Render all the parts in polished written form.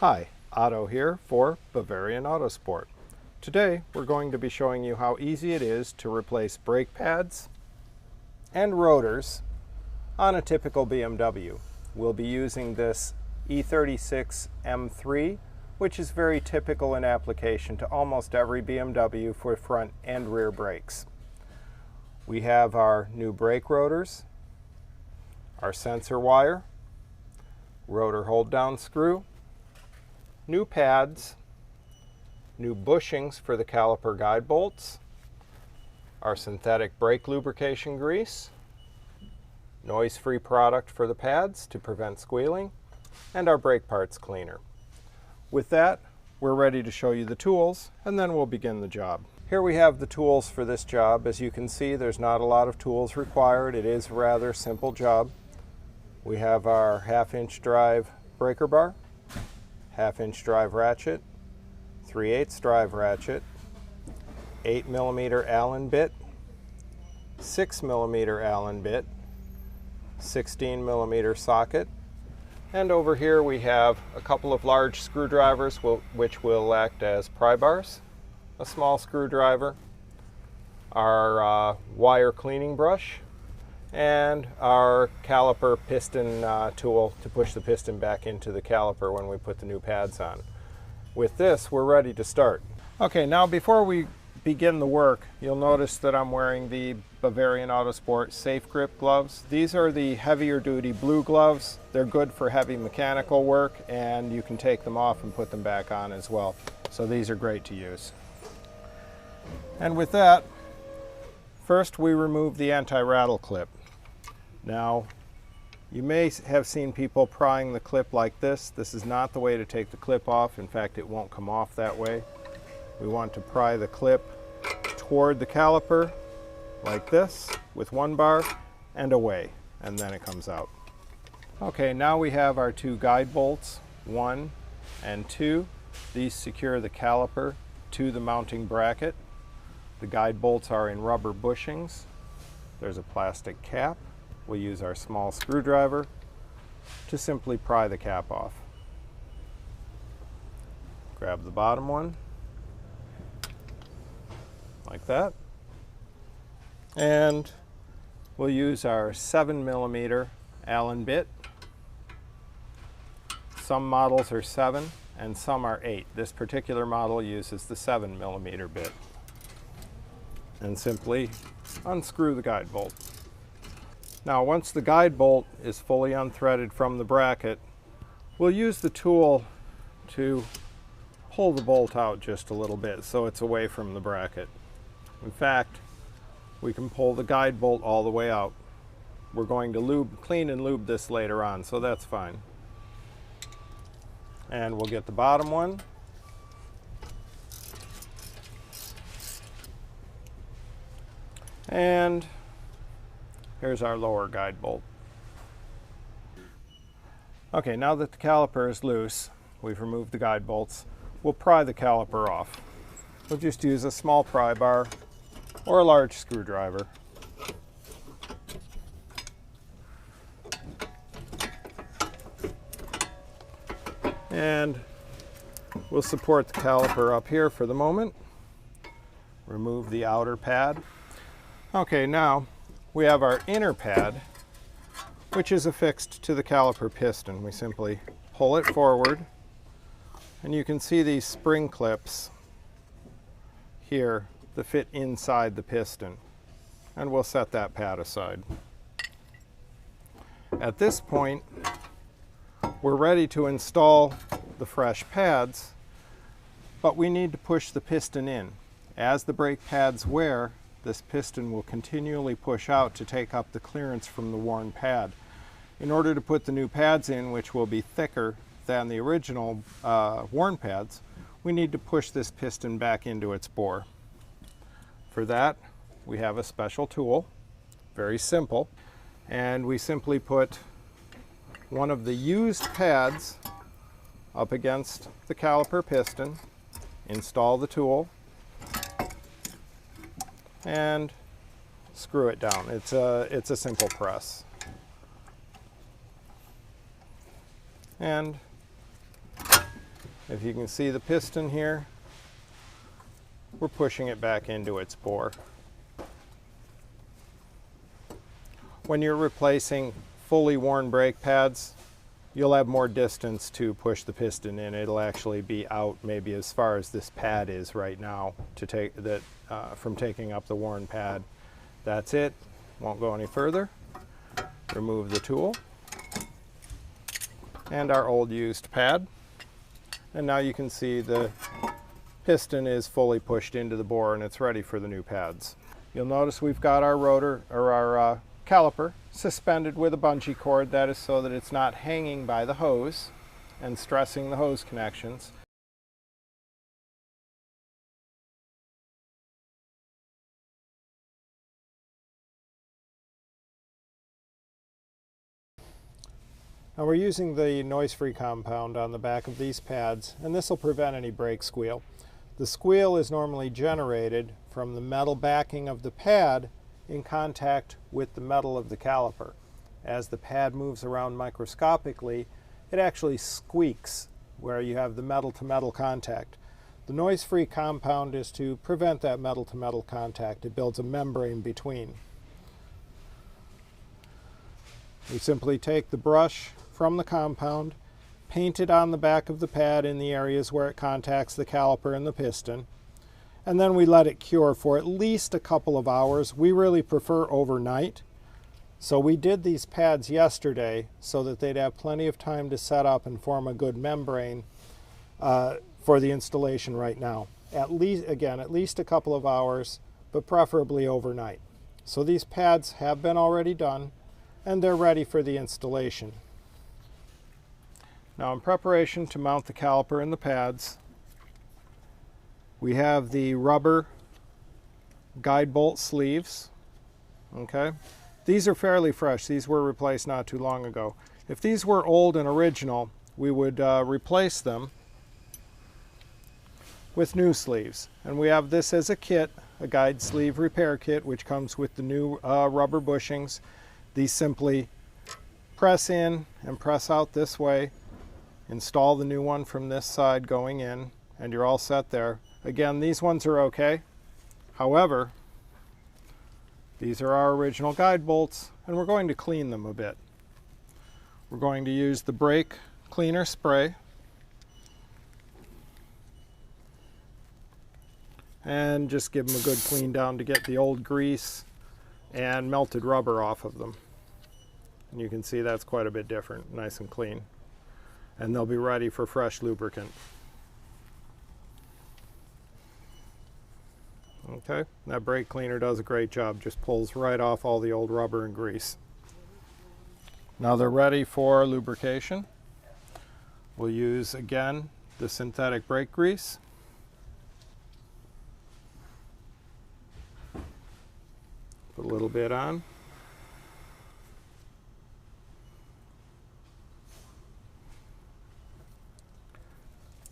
Hi, Otto here for Bavarian Autosport. Today we're going to be showing you how easy it is to replace brake pads and rotors on a typical BMW. We'll be using this E36 M3, which is very typical in application to almost every BMW for front and rear brakes. We have our new brake rotors, our sensor wire, rotor hold down screw, new pads, new bushings for the caliper guide bolts, our synthetic brake lubrication grease, noise-free product for the pads to prevent squealing, and our brake parts cleaner. With that, we're ready to show you the tools, and then we'll begin the job. Here we have the tools for this job. As you can see, there's not a lot of tools required. It is a rather simple job. We have our 1/2-inch drive breaker bar, 1/2-inch drive ratchet, 3/8 drive ratchet, 8mm Allen bit, 6mm Allen bit, 16mm socket, and over here we have a couple of large screwdrivers which will act as pry bars, a small screwdriver, our wire cleaning brush, and our caliper piston tool to push the piston back into the caliper when we put the new pads on. With this, we're ready to start. Okay, now before we begin the work, you'll notice that I'm wearing the Bavarian Autosport Safe Grip gloves. These are the heavier duty blue gloves. They're good for heavy mechanical work, and you can take them off and put them back on as well. So these are great to use. And with that, first we remove the anti-rattle clip. Now, you may have seen people prying the clip like this. This is not the way to take the clip off. In fact, it won't come off that way. We want to pry the clip toward the caliper like this with one bar and away, and then it comes out. Okay, now we have our two guide bolts, 1 and 2. These secure the caliper to the mounting bracket. The guide bolts are in rubber bushings. There's a plastic cap. We'll use our small screwdriver to simply pry the cap off. Grab the bottom one, like that. And we'll use our 7mm Allen bit. Some models are 7 and some are 8. This particular model uses the 7mm bit. And simply unscrew the guide bolt. Now, once the guide bolt is fully unthreaded from the bracket, we'll use the tool to pull the bolt out just a little bit so it's away from the bracket. In fact, we can pull the guide bolt all the way out. We're going to clean and lube this later on, so that's fine. And we'll get the bottom one. And here's our lower guide bolt. Okay, now that the caliper is loose, we've removed the guide bolts, we'll pry the caliper off. We'll just use a small pry bar or a large screwdriver. And we'll support the caliper up here for the moment. Remove the outer pad. Okay, now we have our inner pad, which is affixed to the caliper piston. We simply pull it forward, and you can see these spring clips here that fit inside the piston. And we'll set that pad aside. At this point, we're ready to install the fresh pads, but we need to push the piston in. As the brake pads wear, this piston will continually push out to take up the clearance from the worn pad. In order to put the new pads in, which will be thicker than the original worn pads, we need to push this piston back into its bore. For that, we have a special tool, very simple, and we simply put one of the used pads up against the caliper piston, install the tool, and screw it down. It's a simple press. And If you can see the piston here, we're pushing it back into its bore. When you're replacing fully worn brake pads, you'll have more distance to push the piston in. It'll actually be out maybe as far as this pad is right now to take that from taking up the worn pad. That's it. Won't go any further. Remove the tool and our old used pad. And now you can see the piston is fully pushed into the bore and it's ready for the new pads. You'll notice we've got our rotor, or our caliper, suspended with a bungee cord. That is so that it's not hanging by the hose and stressing the hose connections. Now we're using the noise-free compound on the back of these pads, and this will prevent any brake squeal. The squeal is normally generated from the metal backing of the pad in contact with the metal of the caliper. As the pad moves around microscopically, it actually squeaks where you have the metal-to-metal contact. The noise-free compound is to prevent that metal-to-metal contact. It builds a membrane between. We simply take the brush from the compound, paint it on the back of the pad in the areas where it contacts the caliper and the piston, and then we let it cure for at least a couple of hours. We really prefer overnight. So we did these pads yesterday so that they'd have plenty of time to set up and form a good membrane for the installation right now. At least a couple of hours, but preferably overnight. So these pads have been already done and they're ready for the installation. Now, in preparation to mount the caliper and the pads, we have the rubber guide bolt sleeves. Okay, these are fairly fresh. These were replaced not too long ago. If these were old and original, we would replace them with new sleeves. And we have this as a kit, a guide sleeve repair kit, which comes with the new rubber bushings. These simply press in and press out this way. Install the new one from this side going in, and you're all set there. Again, these ones are okay. However, these are our original guide bolts, and we're going to clean them a bit. We're going to use the brake cleaner spray and just give them a good clean down to get the old grease and melted rubber off of them. And you can see that's quite a bit different, nice and clean. And they'll be ready for fresh lubricant. Okay, that brake cleaner does a great job, just pulls right off all the old rubber and grease. Now they're ready for lubrication. We'll use, again, the synthetic brake grease. Put a little bit on.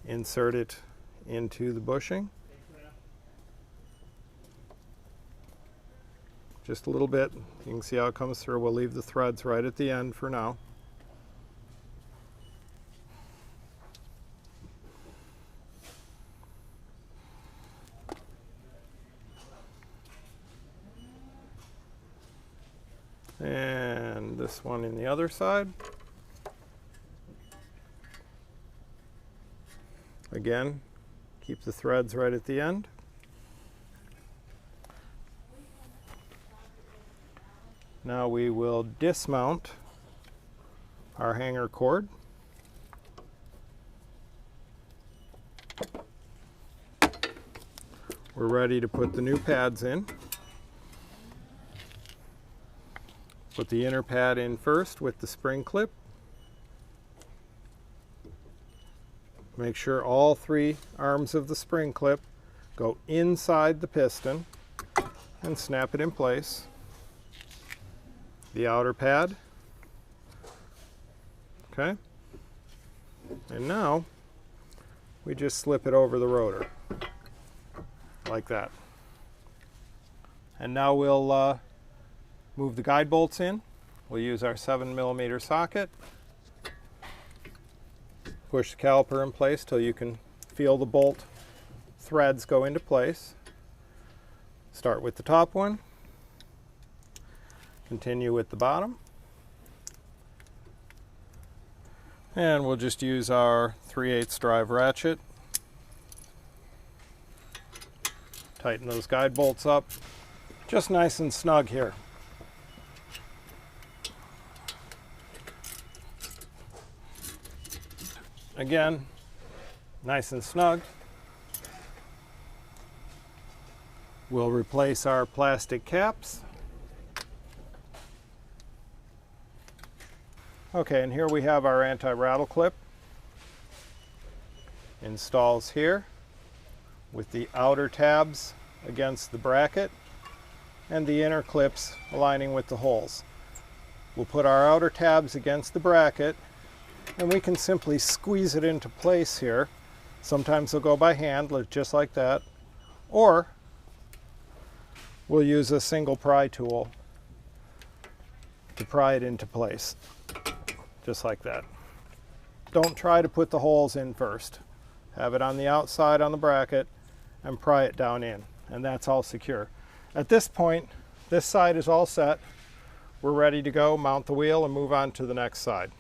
Insert it into the bushing. Just a little bit. You can see how it comes through. We'll leave the threads right at the end for now. And this one in the other side. Again, keep the threads right at the end. Now we will dismount our hanger cord. We're ready to put the new pads in. Put the inner pad in first with the spring clip. Make sure all three arms of the spring clip go inside the piston and snap it in place. The outer pad. Okay. And now we just slip it over the rotor like that. And now we'll move the guide bolts in. We'll use our 7mm socket. Push the caliper in place till you can feel the bolt threads go into place. Start with the top one, continue with the bottom, and we'll just use our 3/8 drive ratchet. Tighten those guide bolts up, just nice and snug here. Again, nice and snug. We'll replace our plastic caps. Okay, and here we have our anti-rattle clip. Installs here with the outer tabs against the bracket and the inner clips aligning with the holes. We'll put our outer tabs against the bracket and we can simply squeeze it into place here. Sometimes they'll go by hand, just like that, or we'll use a single pry tool to pry it into place, just like that. Don't try to put the holes in first. Have it on the outside on the bracket and pry it down in, and that's all secure. At this point, this side is all set. We're ready to go, mount the wheel, and move on to the next side.